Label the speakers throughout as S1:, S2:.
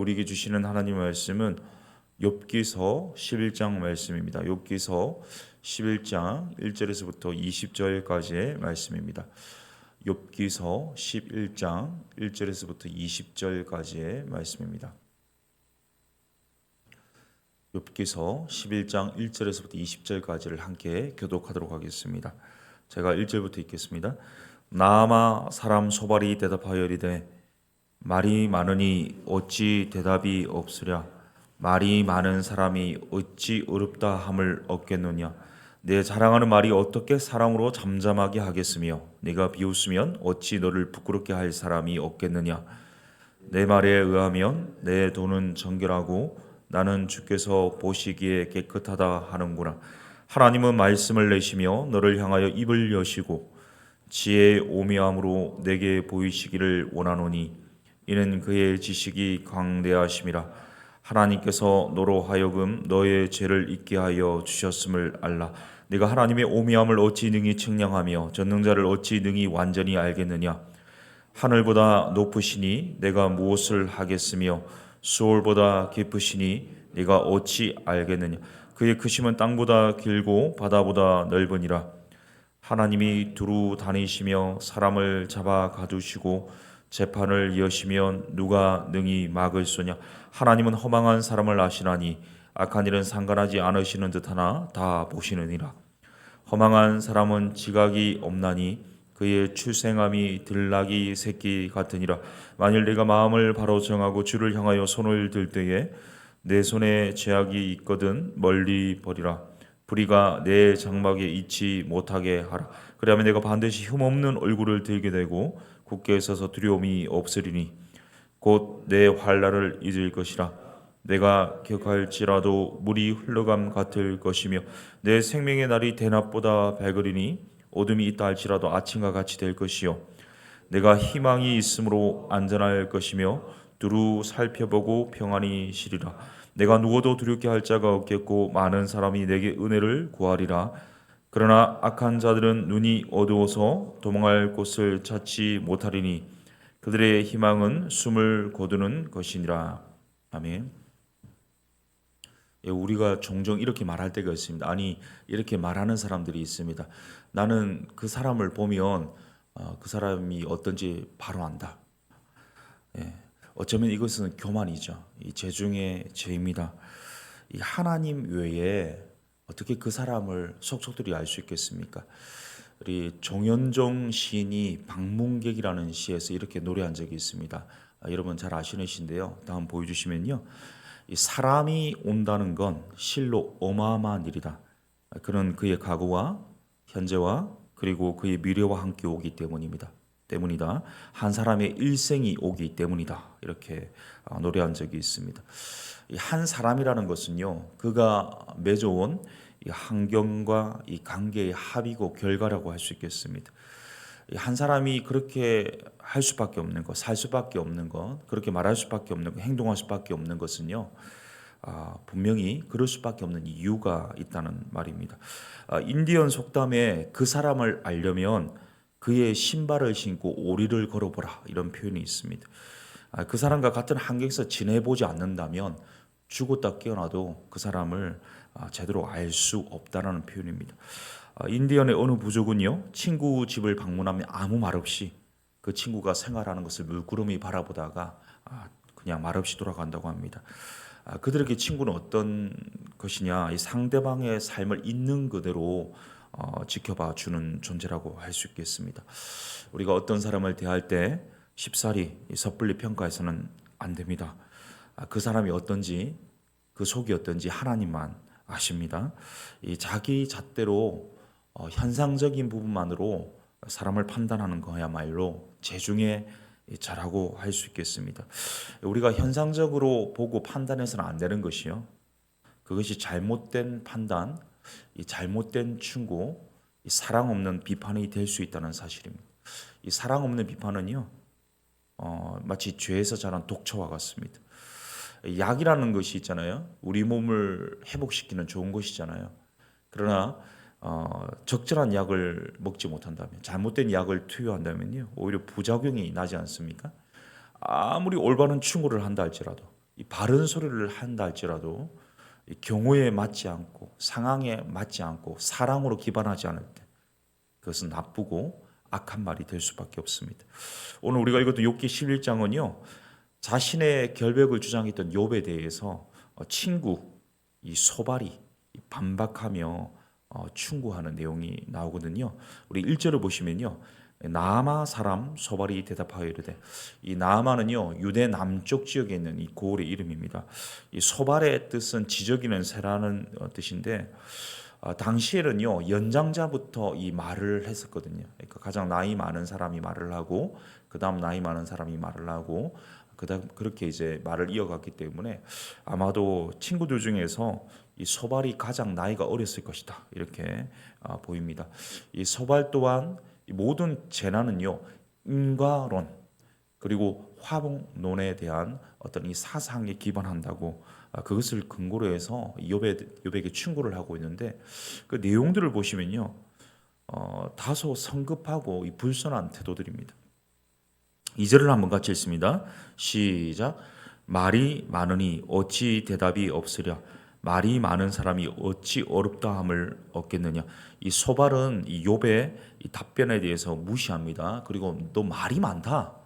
S1: 우리에게 주시는 하나님의 말씀은 욥기서 11장 말씀입니다. 욥기서 11장 1절에서부터 20절까지의 말씀입니다. 욥기서 11장 1절에서부터 20절까지의 말씀입니다. 욥기서 11장 1절에서부터 20절까지를 함께 교독하도록 하겠습니다. 제가 1절부터 읽겠습니다. 나아마 사람 소발이 대답하여 이르되 말이 많으니 어찌 대답이 없으랴. 말이 많은 사람이 어찌 어렵다 함을 얻겠느냐. 내 자랑하는 말이 어떻게 사람으로 잠잠하게 하겠으며 네가 비웃으면 어찌 너를 부끄럽게 할 사람이 없겠느냐. 내 말에 의하면 내 돈은 정결하고 나는 주께서 보시기에 깨끗하다 하는구나. 하나님은 말씀을 내시며 너를 향하여 입을 여시고 지혜의 오묘함으로 내게 보이시기를 원하노니 이는 그의 지식이 광대하심이라. 하나님께서 너로 하여금 너의 죄를 잊게 하여 주셨음을 알라. 네가 하나님의 오묘함을 어찌 능히 측량하며 전능자를 어찌 능히 완전히 알겠느냐. 하늘보다 높으시니 내가 무엇을 하겠으며 수월보다 깊으시니 네가 어찌 알겠느냐. 그의 크심은 땅보다 길고 바다보다 넓으니라. 하나님이 두루 다니시며 사람을 잡아 가두시고 재판을 여시면 누가 능히 막을소냐. 하나님은 허망한 사람을 아시나니 악한 일은 상관하지 않으시는 듯하나 다 보시느니라. 허망한 사람은 지각이 없나니 그의 출생함이 들나귀 새끼 같으니라. 만일 내가 마음을 바로 정하고 주를 향하여 손을 들 때에 내 손에 죄악이 있거든 멀리 버리라. 불의가 내 장막에 있지 못하게 하라. 그리하면 내가 반드시 흠없는 얼굴을 들게 되고 굳게 서서 두려움이 없으리니 곧 내 환난을 잊을 것이라. 내가 기억할지라도 물이 흘러감 같을 것이며 내 생명의 날이 대낮보다 밝으리니 어둠이 있다 할지라도 아침과 같이 될 것이요 내가 희망이 있으므로 안전할 것이며 두루 살펴보고 평안히 쉬리라. 내가 누워도 두렵게 할 자가 없겠고 많은 사람이 내게 은혜를 구하리라. 그러나 악한 자들은 눈이 어두워서 도망할 곳을 찾지 못하리니 그들의 희망은 숨을 거두는 것이니라. 아멘. 우리가 종종 이렇게 말할 때가 있습니다. 아니, 이렇게 말하는 사람들이 있습니다. 나는 그 사람을 보면 그 사람이 어떤지 바로 안다. 어쩌면 이것은 교만이죠. 이 죄 중에 죄입니다. 이 하나님 외에 어떻게 그 사람을 속속들이 알 수 있겠습니까? 우리 정현종 시인이 방문객이라는 시에서 이렇게 노래한 적이 있습니다. 여러분 잘 아시는 시인데요. 다음 보여주시면요. 이 사람이 온다는 건 실로 어마어마한 일이다. 그는 그의 과거와 현재와 그리고 그의 미래와 함께 오기 때문이다. 한 사람의 일생이 오기 때문이다. 이렇게 노래한 적이 있습니다. 한 사람이라는 것은요, 그가 맺어온 이 환경과 이 관계의 합이고 결과라고 할 수 있겠습니다. 한 사람이 그렇게 할 수밖에 없는 것, 살 수밖에 없는 것, 그렇게 말할 수밖에 없는 것, 행동할 수밖에 없는 것은요, 분명히 그럴 수밖에 없는 이유가 있다는 말입니다. 인디언 속담에 그 사람을 알려면 그의 신발을 신고 오리를 걸어보라 이런 표현이 있습니다. 그 사람과 같은 환경에서 지내보지 않는다면 죽었다 깨어나도 그 사람을 제대로 알 수 없다라는 표현입니다. 인디언의 어느 부족은요, 친구 집을 방문하면 아무 말 없이 그 친구가 생활하는 것을 물끄러미 바라보다가 그냥 말없이 돌아간다고 합니다. 그들에게 친구는 어떤 것이냐, 이 상대방의 삶을 있는 그대로 지켜봐 주는 존재라고 할 수 있겠습니다. 우리가 어떤 사람을 대할 때 쉽사리 섣불리 평가해서는 안 됩니다. 그 사람이 어떤지, 그 속이 어떤지 하나님만 아십니다. 이 자기 잣대로 현상적인 부분만으로 사람을 판단하는 거야말로 죄중에 죄라고 할 수 있겠습니다. 우리가 현상적으로 보고 판단해서는 안 되는 것이요. 그것이 잘못된 판단, 이 잘못된 충고, 이 사랑 없는 비판이 될 수 있다는 사실입니다. 이 사랑 없는 비판은요, 마치 죄에서 자란 독초와 같습니다. 약이라는 것이 있잖아요. 우리 몸을 회복시키는 좋은 것이잖아요. 그러나 적절한 약을 먹지 못한다면, 잘못된 약을 투여한다면요, 오히려 부작용이 나지 않습니까? 아무리 올바른 충고를 한다 할지라도 이 바른 소리를 한다 할지라도 이 경우에 맞지 않고 상황에 맞지 않고 사랑으로 기반하지 않을 때 그것은 나쁘고 악한 말이 될 수밖에 없습니다. 오늘 우리가 읽었던 욥기 11장은요. 자신의 결백을 주장했던 욥에 대해서 친구 이 소발이 반박하며 충고하는 내용이 나오거든요. 우리 1절을 보시면요. 나아마 사람 소발이 대답하여 이르되, 이 나아마는요 유대 남쪽 지역에 있는 이 고을의 이름입니다. 이 소발의 뜻은 지저귀는 새라는 뜻인데 당시에는요 연장자부터 이 말을 했었거든요. 그러니까 가장 나이 많은 사람이 말을 하고 그다음 나이 많은 사람이 말을 하고 그다음 그렇게 이제 말을 이어갔기 때문에 아마도 친구들 중에서 이 소발이 가장 나이가 어렸을 것이다 이렇게 보입니다. 이 소발 또한 이 모든 재난은요 인과론 그리고 화목론에 대한 어떤 이 사상에 기반한다고 그것을 근거로 해서 욥에게 충고를 하고 있는데 그 내용들을 보시면요 다소 성급하고 이 불손한 태도들입니다. 2절을 한번 같이 읽습니다. 시작. 말이 많으니 어찌 대답이 없으랴. 말이 많은 사람이 어찌 어렵다함을 얻겠느냐. 이 소발은 이 욥의 이 답변에 대해서 무시합니다. 그리고 너 말이 많다.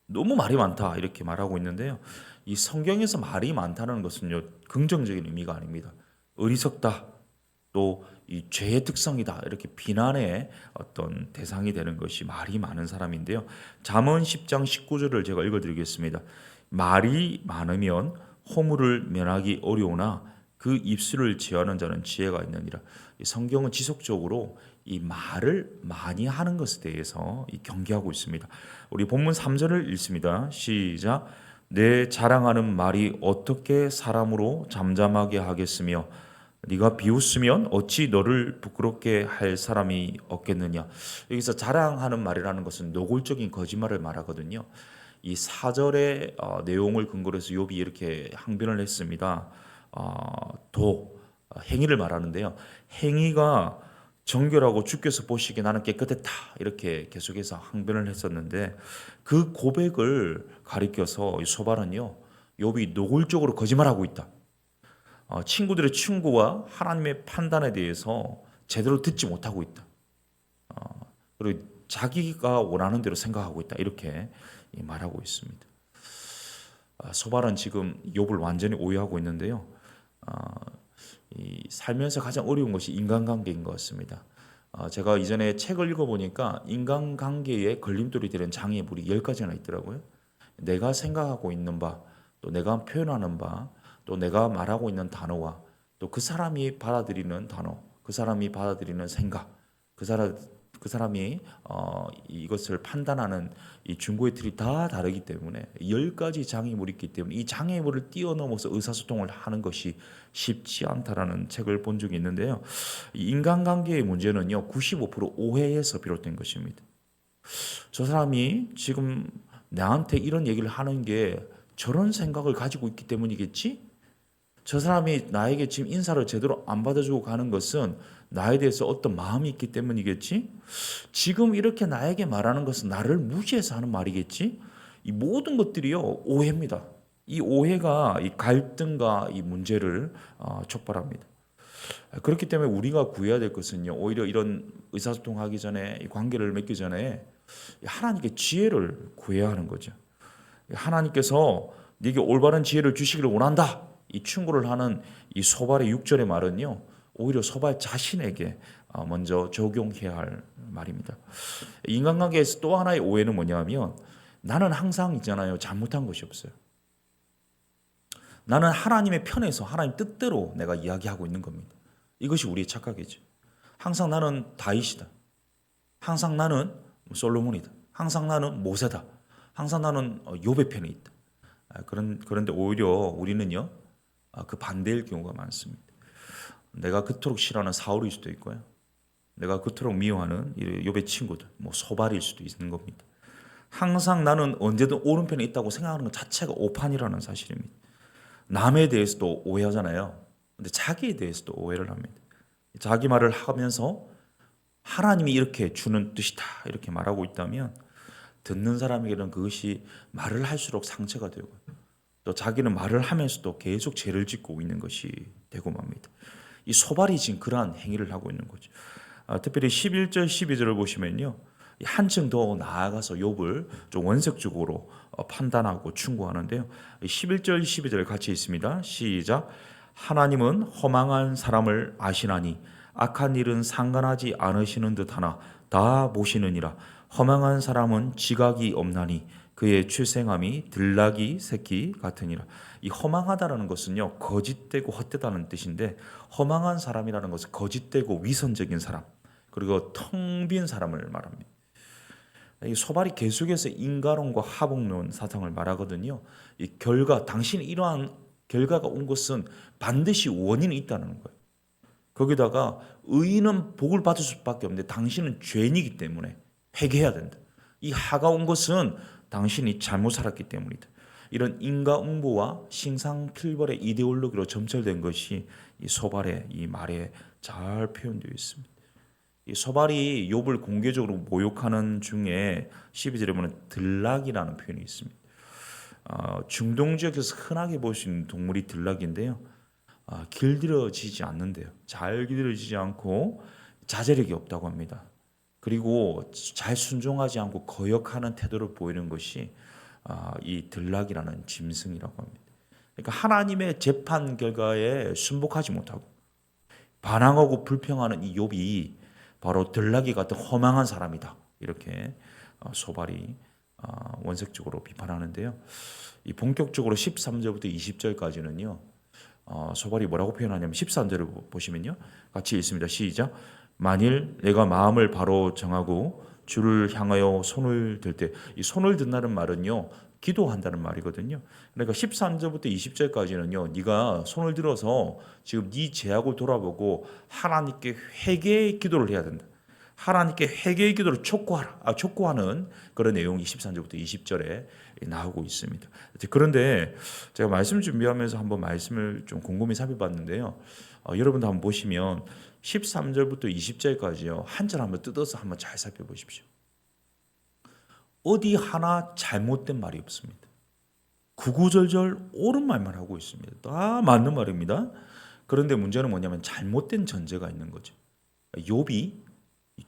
S1: 너무 말이 많다 이렇게 말하고 있는데요. 이 성경에서 말이 많다는 것은요 긍정적인 의미가 아닙니다. 어리석다 또 이 죄의 특성이다 이렇게 비난의 어떤 대상이 되는 것이 말이 많은 사람인데요. 잠언 10장 19절을 제가 읽어드리겠습니다. 말이 많으면 허물을 면하기 어려우나 그 입술을 제하는 자는 지혜가 있느니라. 이 성경은 지속적으로 이 말을 많이 하는 것에 대해서 경계하고 있습니다. 우리 본문 3절을 읽습니다. 시작. 내 자랑하는 말이 어떻게 사람으로 잠잠하게 하겠으며 네가 비웃으면 어찌 너를 부끄럽게 할 사람이 없겠느냐. 여기서 자랑하는 말이라는 것은 노골적인 거짓말을 말하거든요. 이 4절의 내용을 근거로 해서 욥이 이렇게 항변을 했습니다. 행위를 말하는데요. 행위가 정결하고 주께서 보시기에 나는 깨끗했다 이렇게 계속해서 항변을 했었는데 그 고백을 가리켜서 이 소발은요 욥이 노골적으로 거짓말하고 있다. 친구들의 충고와 하나님의 판단에 대해서 제대로 듣지 못하고 있다. 그리고 자기가 원하는 대로 생각하고 있다 이렇게 말하고 있습니다. 소발은 지금 욥을 완전히 오해하고 있는데요. 이 살면서 가장 어려운 것이 인간관계인 것 같습니다. 제가 이전에 책을 읽어보니까 인간관계에 걸림돌이 되는 장애물이 10가지나 있더라고요. 내가 생각하고 있는 바, 또 내가 표현하는 바, 또 내가 말하고 있는 단어와 또 그 사람이 받아들이는 단어, 그 사람이 받아들이는 생각, 그 사람이 이것을 판단하는 이 중고의 틀이 다 다르기 때문에 10가지 장애물이 있기 때문에 이 장애물을 뛰어넘어서 의사소통을 하는 것이 쉽지 않다라는 책을 본 적이 있는데요. 이 인간관계의 문제는요 95% 오해에서 비롯된 것입니다. 저 사람이 지금 나한테 이런 얘기를 하는 게 저런 생각을 가지고 있기 때문이겠지? 저 사람이 나에게 지금 인사를 제대로 안 받아주고 가는 것은 나에 대해서 어떤 마음이 있기 때문이겠지? 지금 이렇게 나에게 말하는 것은 나를 무시해서 하는 말이겠지? 이 모든 것들이요 오해입니다. 이 오해가 이 갈등과 이 문제를 촉발합니다. 그렇기 때문에 우리가 구해야 될 것은요 오히려 이런 의사소통하기 전에 이 관계를 맺기 전에 하나님께 지혜를 구해야 하는 거죠. 하나님께서 네게 올바른 지혜를 주시기를 원한다. 이 충고를 하는 이 소발의 6절의 말은요 오히려 소발 자신에게 먼저 적용해야 할 말입니다. 인간관계에서 또 하나의 오해는 뭐냐면 나는 항상 있잖아요 잘못한 것이 없어요. 나는 하나님의 편에서 하나님 뜻대로 내가 이야기하고 있는 겁니다. 이것이 우리의 착각이죠. 항상 나는 다윗이다. 항상 나는 솔로몬이다. 항상 나는 모세다. 항상 나는 욥의 편에 있다. 그런데 오히려 우리는요 그 반대일 경우가 많습니다. 내가 그토록 싫어하는 사울일 수도 있고요. 내가 그토록 미워하는 욥의 친구들, 소발일 수도 있는 겁니다. 항상 나는 언제든 오른편에 있다고 생각하는 것 자체가 오판이라는 사실입니다. 남에 대해서도 오해하잖아요. 근데 자기에 대해서도 오해를 합니다. 자기 말을 하면서 하나님이 이렇게 주는 뜻이다 이렇게 말하고 있다면 듣는 사람에게는 그것이 말을 할수록 상처가 되고 또 자기는 말을 하면서도 계속 죄를 짓고 있는 것이 되고 맙니다. 이 소발이 지금 그러한 행위를 하고 있는 거죠. 특별히 11절 12절을 보시면요. 한층 더 나아가서 욥을 좀 원색적으로 판단하고 충고하는데요. 11절 12절 같이 있습니다. 시작. 하나님은 허망한 사람을 아시나니 악한 일은 상관하지 않으시는 듯하나 다 보시느니라. 허망한 사람은 지각이 없나니 그의 출생함이 들나귀 새끼 같으니라. 이 허망하다라는 것은요, 거짓되고 헛되다는 뜻인데, 허망한 사람이라는 것은 거짓되고 위선적인 사람, 그리고 텅 빈 사람을 말합니다. 이 소발이 계속해서 인과론과 화복론 사상을 말하거든요. 이 결과, 당신이 이러한 결과가 온 것은 반드시 원인이 있다는 거예요. 거기다가 의인은 복을 받을 수밖에 없는데 당신은 죄인이기 때문에 회개해야 된다. 이 하가 온 것은 당신이 잘못 살았기 때문이다. 이런 인과응보와 신상필벌의 이데올로기로 점철된 것이 이 소발의 이 말에 잘 표현되어 있습니다. 이 소발이 욥을 공개적으로 모욕하는 중에 12절에 보면 들락이라는 표현이 있습니다. 중동 지역에서 흔하게 볼 수 있는 동물이 들락인데요. 길들여지지 않는데요. 잘 길들여지지 않고 자제력이 없다고 합니다. 그리고 잘 순종하지 않고 거역하는 태도를 보이는 것이 이 들락이라는 짐승이라고 합니다. 그러니까 하나님의 재판 결과에 순복하지 못하고 반항하고 불평하는 이 욥이 바로 들락이 같은 허망한 사람이다. 이렇게 소발이 원색적으로 비판하는데요. 이 본격적으로 13절부터 20절까지는요. 소발이 뭐라고 표현하냐면 13절을 보시면요. 같이 읽습니다. 시작. 만일 내가 마음을 바로 정하고 주를 향하여 손을 들 때, 이 손을 든다는 말은요. 기도한다는 말이거든요. 그러니까 13절부터 20절까지는요. 네가 손을 들어서 지금 네 죄악을 돌아보고 하나님께 회개의 기도를 해야 된다. 하나님께 회개의 기도를 촉구하는 그런 내용이 13절부터 20절에 나오고 있습니다. 그런데 제가 말씀 준비하면서 한번 말씀을 좀 곰곰이 살펴봤는데요. 여러분도 한번 보시면 13절부터 20절까지요. 한 절 한번 뜯어서 한번 잘 살펴보십시오. 어디 하나 잘못된 말이 없습니다. 구구절절 옳은 말만 하고 있습니다. 다 맞는 말입니다. 그런데 문제는 뭐냐면 잘못된 전제가 있는 거죠. 욥이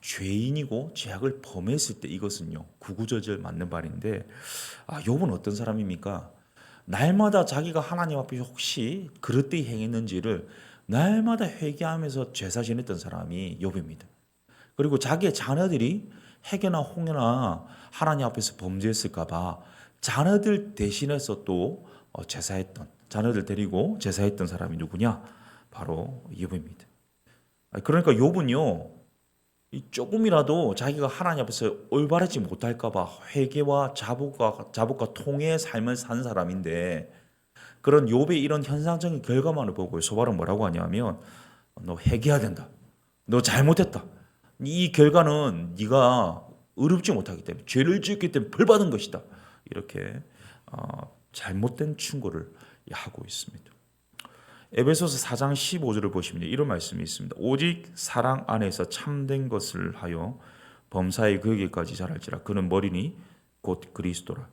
S1: 죄인이고 죄악을 범했을 때 이것은요. 구구절절 맞는 말인데 욥은 어떤 사람입니까? 날마다 자기가 하나님 앞에 혹시 그릇되이 행했는지를 날마다 회개하면서 제사 지냈던 사람이 욥입니다. 그리고 자기의 자녀들이 해계나 홍해나 하나님 앞에서 범죄했을까 봐 자녀들 대신해서 또 제사했던, 자녀들 데리고 제사했던 사람이 누구냐? 바로 욥입니다. 그러니까 욥은요. 조금이라도 자기가 하나님 앞에서 올바르지 못할까 봐 회개와 자복과 통해의 삶을 산 사람인데 그런 욥의 이런 현상적인 결과만을 보고 소발은 뭐라고 하냐면 너 회개해야 된다. 너 잘못했다. 이 결과는 네가 의롭지 못하기 때문에 죄를 지었기 때문에 벌받은 것이다. 이렇게 잘못된 충고를 하고 있습니다. 에베소서 4장 15절을 보시면 이런 말씀이 있습니다. 오직 사랑 안에서 참된 것을 하여 범사에 그에게까지 자랄지라. 그는 머리니 곧 그리스도라.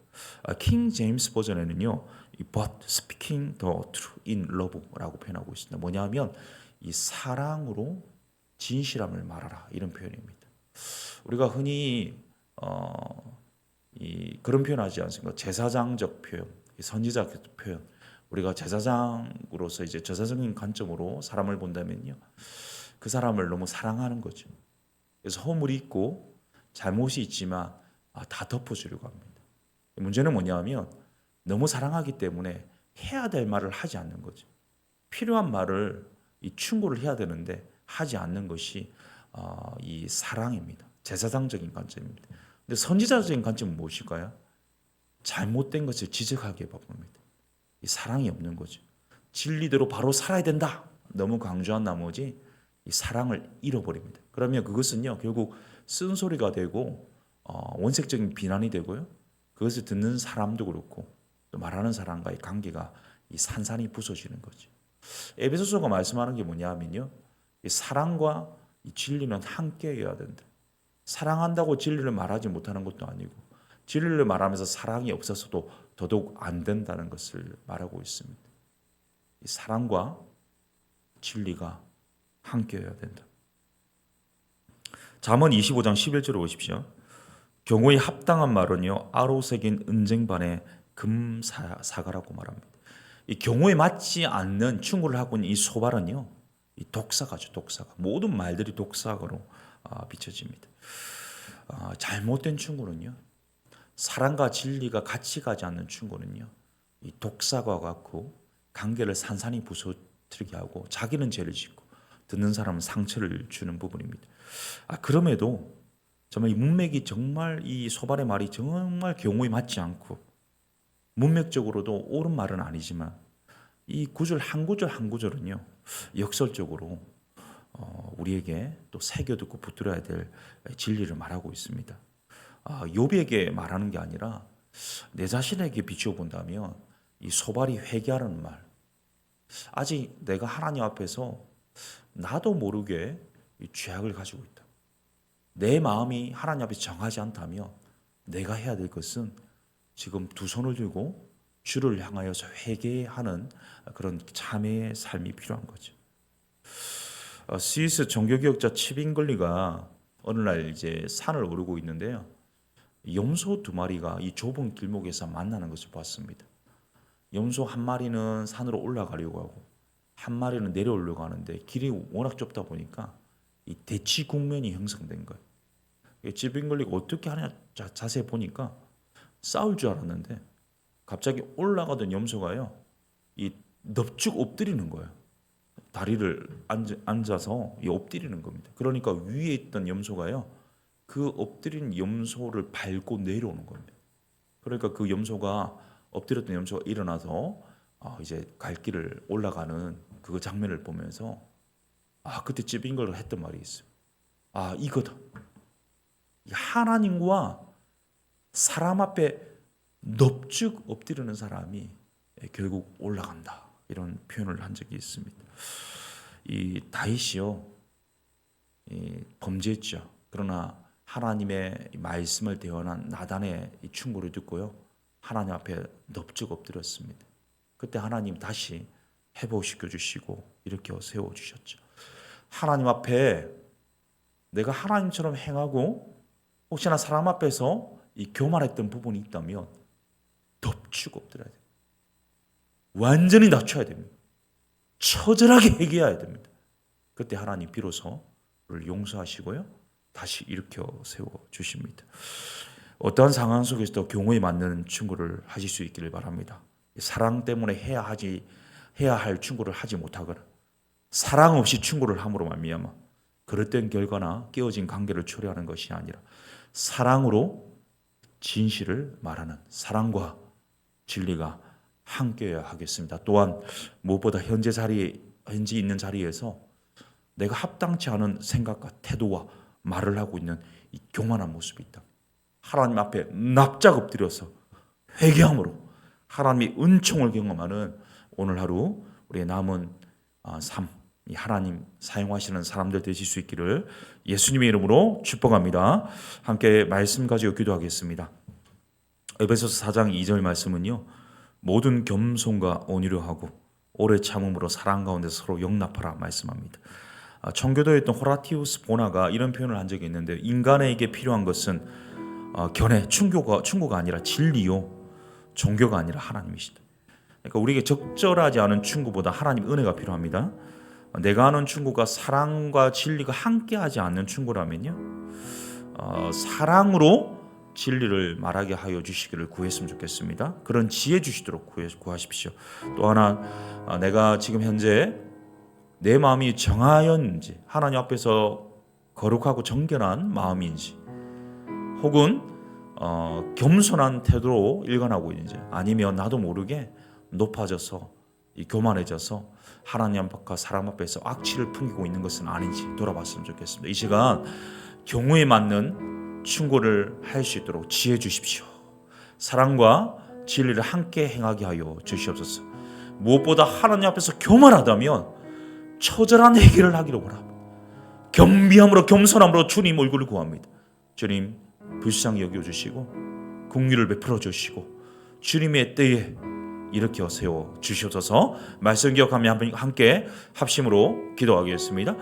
S1: 킹 제임스 버전에는요. But speaking the truth in love라고 표현하고 있습니다. 뭐냐면 이 사랑으로 진실함을 말하라 이런 표현입니다. 우리가 흔히 그런 표현하지 않습니까? 제사장적 표현, 선지자적 표현. 우리가 제사장으로서 이제 제사적인 관점으로 사람을 본다면요, 그 사람을 너무 사랑하는 거죠. 그래서 허물이 있고 잘못이 있지만 다 덮어주려고 합니다. 문제는 뭐냐면 너무 사랑하기 때문에 해야 될 말을 하지 않는 거죠. 필요한 말을 충고를 해야 되는데 하지 않는 것이 이 사랑입니다. 제사장적인 관점입니다. 근데 선지자적인 관점은 무엇일까요? 잘못된 것을 지적하기에 바쁩니다. 이 사랑이 없는 거죠. 진리대로 바로 살아야 된다. 너무 강조한 나머지 이 사랑을 잃어버립니다. 그러면 그것은요 결국 쓴소리가 되고 원색적인 비난이 되고요. 그것을 듣는 사람도 그렇고 또 말하는 사람과의 관계가 이 산산이 부서지는 거죠. 에베소서가 말씀하는 게 뭐냐면요, 이 사랑과 이 진리는 함께여야 된다. 사랑한다고 진리를 말하지 못하는 것도 아니고 진리를 말하면서 사랑이 없어서도 더더욱 안 된다는 것을 말하고 있습니다. 이 사랑과 진리가 함께여야 된다. 잠언 25장 11절을 보십시오. 경우에 합당한 말은요, 아로 새긴 은쟁반의 금사가라고 말합니다. 이 경우에 맞지 않는 충고를 하고 있는 이 소발은요, 이 독사가죠, 독사가. 모든 말들이 독사가로 비춰집니다. 잘못된 충고는요, 사랑과 진리가 같이 가지 않는 충고는요, 이 독사과 같고 관계를 산산이 부서뜨리게 하고 자기는 죄를 짓고 듣는 사람은 상처를 주는 부분입니다. 그럼에도 정말 이 문맥이 정말 이 소발의 말이 정말 경우에 맞지 않고 문맥적으로도 옳은 말은 아니지만 이 구절 한 구절은요, 역설적으로 우리에게 또 새겨듣고 붙들어야 될 진리를 말하고 있습니다. 욥에게 말하는 게 아니라 내 자신에게 비추어 본다면 이 소발이 회개하는 말, 아직 내가 하나님 앞에서 나도 모르게 이 죄악을 가지고 있다. 내 마음이 하나님 앞에 정하지 않다면 내가 해야 될 것은 지금 두 손을 들고 주를 향하여서 회개하는 그런 참회의 삶이 필요한 거죠. 스위스 종교개혁자 치빙글리가 어느 날 이제 산을 오르고 있는데요, 염소 두 마리가 이 좁은 길목에서 만나는 것을 봤습니다. 염소 한 마리는 산으로 올라가려고 하고 한 마리는 내려오려고 하는데 길이 워낙 좁다 보니까 이 대치 국면이 형성된 거예요. 치빙글리가 어떻게 하냐 자세히 보니까 싸울 줄 알았는데 갑자기 올라가던 염소가요, 이 넙죽 엎드리는 거예요. 다리를 앉아서 엎드리는 겁니다. 그러니까 위에 있던 염소가요, 그 엎드린 염소를 밟고 내려오는 겁니다. 그러니까 그 염소가 엎드렸던 염소가 일어나서 이제 갈 길을 올라가는 그 장면을 보면서 그때 찌빙글리가 했던 말이 있어요. 이거다. 하나님과 사람 앞에 넙죽 엎드리는 사람이 결국 올라간다, 이런 표현을 한 적이 있습니다. 이 다윗이요, 범죄했죠. 그러나 하나님의 말씀을 대언한 나단의 이 충고를 듣고요, 하나님 앞에 넙죽 엎드렸습니다. 그때 하나님 다시 회복시켜 주시고 이렇게 세워 주셨죠. 하나님 앞에 내가 하나님처럼 행하고 혹시나 사람 앞에서 이 교만했던 부분이 있다면 덮치고 엎드려야 돼요. 완전히 낮춰야 됩니다. 처절하게 회개해야 됩니다. 그때 하나님 비로소 그를 용서하시고요, 다시 일으켜 세워주십니다. 어떠한 상황 속에서도 경우에 맞는 충고를 하실 수 있기를 바랍니다. 사랑 때문에 해야 할 충고를 하지 못하거나 사랑 없이 충고를 함으로 말미암아 그릇된 결과나 깨어진 관계를 초래하는 것이 아니라 사랑으로 진실을 말하는, 사랑과 진리가 함께해야 하겠습니다. 또한 무엇보다 현재 있는 자리에서 내가 합당치 않은 생각과 태도와 말을 하고 있는 이 교만한 모습이 있다. 하나님 앞에 납작 엎드려서 회개함으로 하나님의 은총을 경험하는 오늘 하루 우리의 남은 삶, 하나님 사용하시는 사람들 되실 수 있기를 예수님의 이름으로 축복합니다. 함께 말씀 가지고 기도하겠습니다. 에베소서 4장 2절 말씀은요, 모든 겸손과 온유로 하고 오래 참음으로 사랑 가운데 서로 용납하라 말씀합니다. 청교도에 있던 호라티우스 보나가 이런 표현을 한 적이 있는데, 인간에게 필요한 것은 견해, 충고가 아니라 진리요, 종교가 아니라 하나님이시다. 그러니까 우리에게 적절하지 않은 충고보다 하나님 은혜가 필요합니다. 내가 하는 충고가 사랑과 진리가 함께하지 않는 충고라면요, 사랑으로 진리를 말하게 하여 주시기를 구했으면 좋겠습니다. 그런 지혜 주시도록 구하십시오. 또 하나, 내가 지금 현재 내 마음이 정하였는지, 하나님 앞에서 거룩하고 정결한 마음인지, 혹은 겸손한 태도로 일관하고 있는지, 아니면 나도 모르게 높아져서 교만해져서 하나님 앞과 사람 앞에서 악취를 풍기고 있는 것은 아닌지 돌아봤으면 좋겠습니다. 이 시간 경우에 맞는 충고를 할 수 있도록 지혜 주십시오. 사랑과 진리를 함께 행하게 하여 주시옵소서. 무엇보다 하나님 앞에서 교만하다면 처절한 해결을 하기를 바랍니다. 겸비함으로 겸손함으로 주님 얼굴을 구합니다. 주님 불쌍히 여겨주시고 긍휼을 베풀어 주시고 주님의 때에 일으켜 세워 주시옵소서. 말씀 기억하며 함께 합심으로 기도하겠습니다.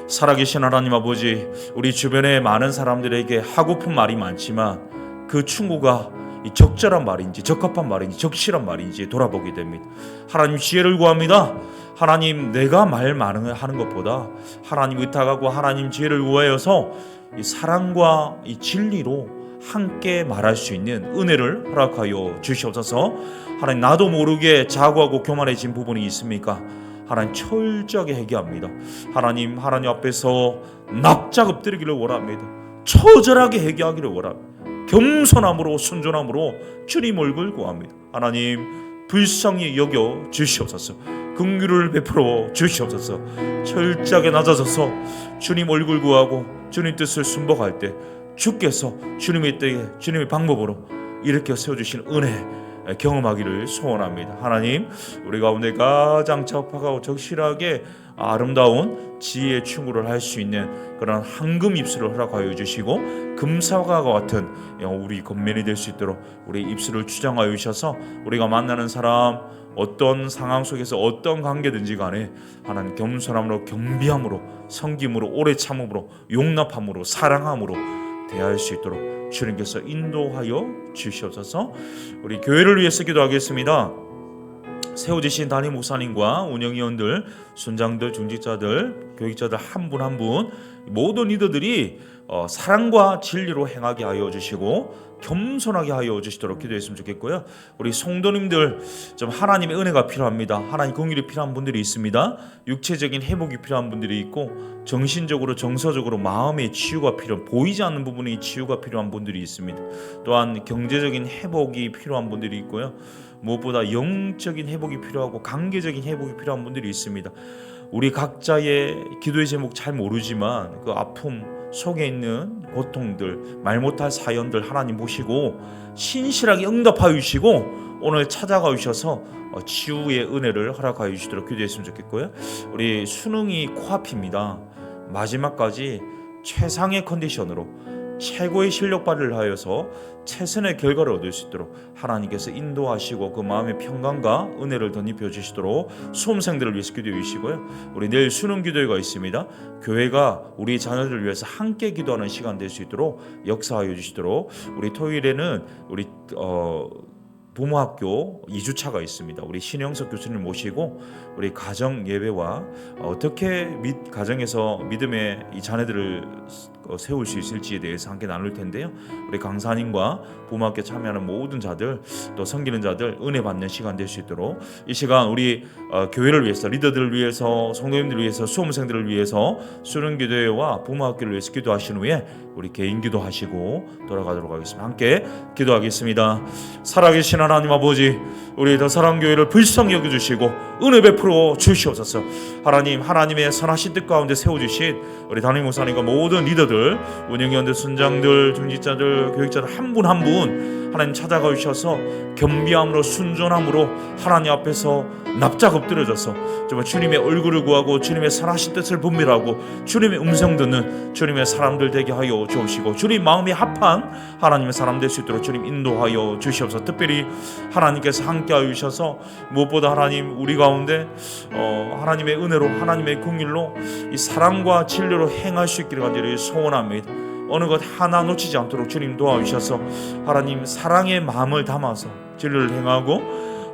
S1: 살아계신 하나님 아버지, 우리 주변에 많은 사람들에게 하고픈 말이 많지만 그 충고가 적절한 말인지 적합한 말인지 적실한 말인지 돌아보게 됩니다. 하나님 지혜를 구합니다. 하나님, 내가 말 많은 하는 것보다 하나님 의탁하고 하나님 지혜를 구하여서 이 사랑과 이 진리로 함께 말할 수 있는 은혜를 허락하여 주시옵소서. 하나님, 나도 모르게 자고하고 교만해진 부분이 있습니까? 하나님, 철저하게 회개합니다. 하나님 앞에서 납작 엎드리기를 원합니다. 처절하게 회개하기를 원합니다. 겸손함으로 순전함으로 주님 얼굴 구합니다. 하나님, 불쌍히 여겨 주시옵소서. 긍휼을 베풀어 주시옵소서. 철저하게 낮아져서 주님 얼굴 구하고 주님 뜻을 순복할 때 주께서 주님의 때에 주님의 방법으로 일으켜 세워주신 은혜 경험하기를 소원합니다. 하나님, 우리 가운데 가장 적합하고 적실하게 아름다운 지혜의 충고를 할 수 있는 그런 황금 입술을 허락하여 주시고 금사과와 같은 우리 겉면이 될 수 있도록 우리 입술을 주장하여 주셔서 우리가 만나는 사람 어떤 상황 속에서 어떤 관계든지 간에 하나님 겸손함으로 겸비함으로 섬김으로 오래 참음으로 용납함으로 사랑함으로 대할 수 있도록 주님께서 인도하여 주시옵소서. 우리 교회를 위해서 기도하겠습니다. 세워지신 담임 목사님과 운영위원들, 순장들, 중직자들, 교육자들 한 분 한 분 모든 리더들이 사랑과 진리로 행하게 하여 주시고 겸손하게 하여 주시도록 기도했으면 좋겠고요. 우리 성도님들 좀 하나님의 은혜가 필요합니다. 하나님 긍휼이 필요한 분들이 있습니다. 육체적인 회복이 필요한 분들이 있고 정신적으로 정서적으로 마음의 치유가 필요한, 보이지 않는 부분의 치유가 필요한 분들이 있습니다. 또한 경제적인 회복이 필요한 분들이 있고요. 무엇보다 영적인 회복이 필요하고 관계적인 회복이 필요한 분들이 있습니다. 우리 각자의 기도의 제목 잘 모르지만 그 아픔 속에 있는 고통들, 말 못할 사연들 하나님 보시고 신실하게 응답하여 주시고 오늘 찾아가 주셔서 치유의 은혜를 허락하여 주시도록 기도했으면 좋겠고요. 우리 수능이 코앞입니다. 마지막까지 최상의 컨디션으로 최고의 실력 발휘를 하여서 최선의 결과를 얻을 수 있도록 하나님께서 인도하시고 그 마음의 평강과 은혜를 덧입혀 주시도록 수험생들을 위해서 기도해 주시고요. 우리 내일 수능 기도회가 있습니다. 교회가 우리 자녀들을 위해서 함께 기도하는 시간 될 수 있도록 역사하여 주시도록 우리 토요일에는 우리 부모학교 2주차가 있습니다. 우리 신영석 교수님 모시고 우리 가정 예배와 어떻게 가정에서 믿음의 이 자녀들을 세울 수 있을지에 대해서 함께 나눌 텐데요. 우리 강사님과 부모학교 참여하는 모든 자들 또 섬기는 자들 은혜 받는 시간 될 수 있도록 이 시간 우리 교회를 위해서 리더들을 위해서 성도님들을 위해서 수험생들을 위해서 수능 기도회와 부모학교를 위해서 기도하신 후에 우리 개인 기도하시고 돌아가도록 하겠습니다. 함께 기도하겠습니다. 살아계신 하나님 아버지, 우리 더 사랑교회를 불쌍히 여겨주시고 은혜 베풀어 주시옵소서. 하나님, 하나님의 선하신 뜻 가운데 세워주신 우리 담임 목사님과 모든 리더들, 운영위원들, 순장들, 중직자들, 교육자들 한 분 한 분 하나님 찾아가 주셔서 겸비함으로 순전함으로 하나님 앞에서 납작 엎드려져서 정말 주님의 얼굴을 구하고 주님의 선하신 뜻을 분별하고 주님의 음성 듣는 주님의 사람들 되게 하여 주시고 주님 마음이 합한 하나님의 사람 될 수 있도록 주님 인도하여 주시옵소서. 특별히 하나님께서 함께하여 주셔서 무엇보다 하나님 우리 가운데 하나님의 은혜로 하나님의 긍휼로 이 사랑과 진리로 행할 수 있기를 간절히 소원합니다. 어느 것 하나 놓치지 않도록 주님 도와주셔서 하나님 사랑의 마음을 담아서 진리를 행하고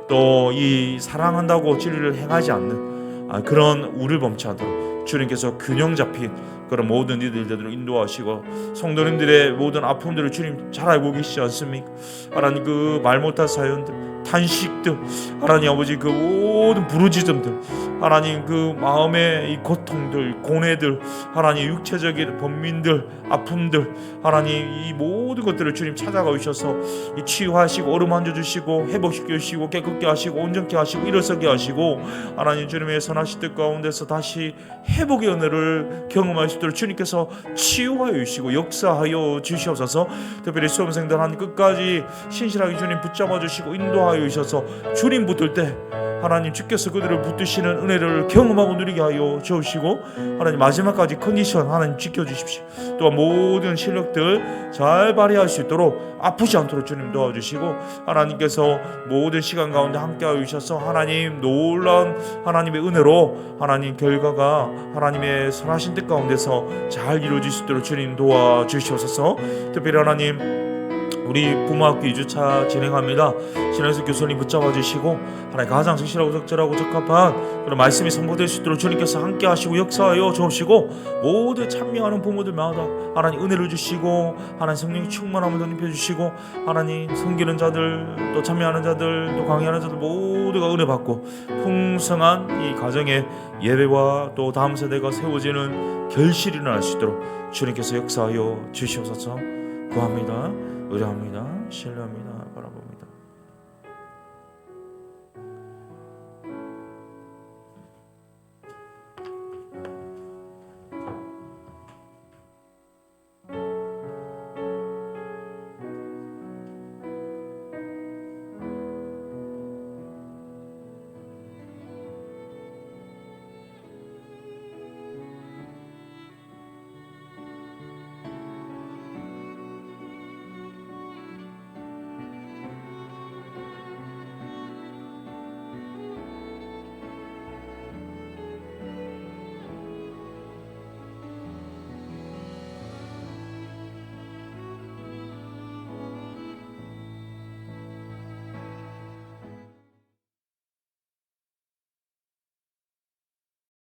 S1: 또 이 사랑한다고 진리를 행하지 않는 그런 우를 범치 않도록 주님께서 균형 잡힌 그런 모든 이들대로 인도하시고 성도님들의 모든 아픔들을 주님 잘 알고 계시지 않습니까? 하나님 그 말 못할 사연들 탄식들 하나님 아버지 그 모든 부르짖음들 하나님 그 마음의 이 고통들 고뇌들 하나님 육체적인 번민들 아픔들 하나님 이 모든 것들을 주님 찾아가 주셔서 이 치유하시고 어루만져 주시고 회복시켜 주시고 깨끗게 하시고 온전케 하시고 일어서게 하시고 하나님 주님의 선하신 뜻 가운데서 다시 회복의 은혜를 경험할 수 있도록 주님께서 치유하여 주시고 역사하여 주시옵소서. 특별히 수험생들 한 끝까지 신실하게 주님 붙잡아 주시고 인도하여 역사하여 주셔서 주님 붙들 때 하나님 주께서 그들을 붙드시는 은혜를 경험하고 누리게 하여 주시고 하나님 마지막까지 컨디션 하나님 지켜주십시오. 또한 모든 실력들 잘 발휘할 수 있도록 아프지 않도록 주님 도와주시고 하나님께서 모든 시간 가운데 함께하여 주셔서 하나님 놀라운 하나님의 은혜로 하나님 결과가 하나님의 선하신 뜻 가운데서 잘 이루어질 수 있도록 주님 도와주시옵소서. 특별히 하나님 우리 부모학교 2주차 진행합니다. 신앙에서 교수님 붙잡아 주시고 하나님 가장 성실하고 적절하고 적합한 그런 말씀이 선포될 수 있도록 주님께서 함께 하시고 역사하여 주옵시고 모두 참여하는 부모들마다 하나님 은혜를 주시고 하나님 성령 충만함을 덧입혀 주시고 하나님 섬기는 자들 또 참여하는 자들 또 강의하는 자들 모두가 은혜 받고 풍성한 이 가정의 예배와 또 다음 세대가 세워지는 결실이 일어날 수 있도록 주님께서 역사하여 주시옵소서. 구합니다. 의뢰합니다. 신뢰합니다.